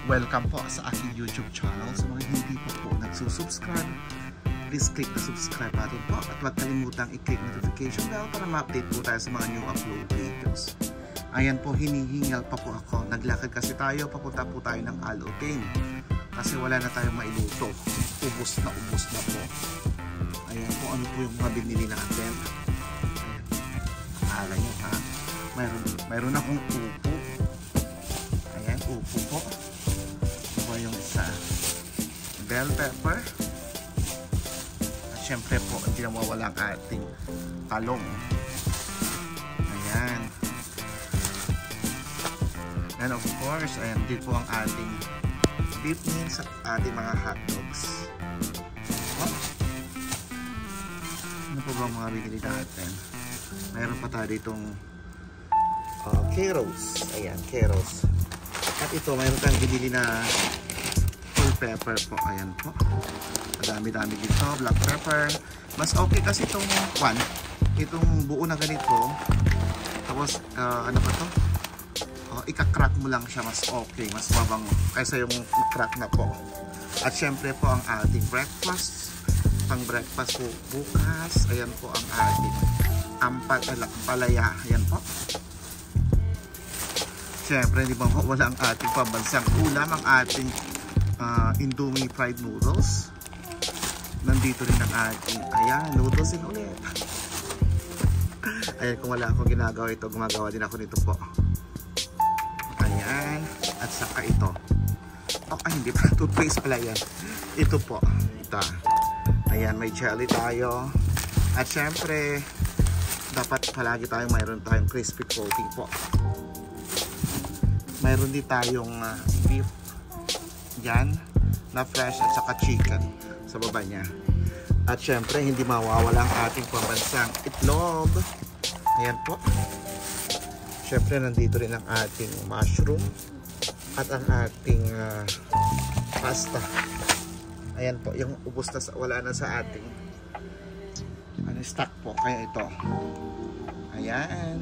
Welcome po sa aking YouTube channel. Sa mga hindi pa po nagsusubscribe, please click the subscribe button po at huwag kalimutang i-click notification bell para ma-update po tayo sa mga new upload videos. Ayan po, hinihingal pa po ako. Naglakad kasi tayo, papunta po tayo ng Aloteng kasi wala na tayong mailuto. Ubos na po. Ayan po, ano po yung mga binili natin. Alam nyo ha, mayroon akong upo. Ayan, upo po. Ito po yung isa. Bell pepper. At syempre po, hindi na mawala ang ating talong. Ayan. And of course, ayan din po ang ating beef mince at ating mga hotdogs. Oh. Ano po ba mga binili natin? Mayroon pa tayo ditong carrots. Ayan, carrots. At ito, mayroon tayong binili na full pepper po. Ayan po. Madami-dami dito. Black pepper. Mas okay kasi itong itong buo na ganito. Tapos, ano ba to? Ika-crack mo lang siya, mas okay, mas mabango kaysa yung crack na po. At syempre po ang ating breakfast, pang breakfast po bukas. Ayan po ang ating palaya. Ayan po. Syempre hindi ba wala ang ating pambansang ulam, ang ating Indomie fried noodles. Nandito rin ang ating, ayan, noodles din ulit. Ayan, kung wala akong ginagawa ito, gumagawa din ako nito po. Ayan, at saka ito. Hindi pa, toothpaste pala yan. Ito po, ito. Ayan, may jelly tayo. At syempre, dapat palagi mayroon tayong crispy coating po. Mayroon din tayong beef yan, na fresh, at saka chicken sa baba niya. At syempre, hindi mawawala ang ating pambansang itlog. Ayan po. Syempre, nandito rin ang ating mushroom at ang ating pasta. Ayan po, yung ubos na wala na sa ating stock po. Kaya ito. Ayan.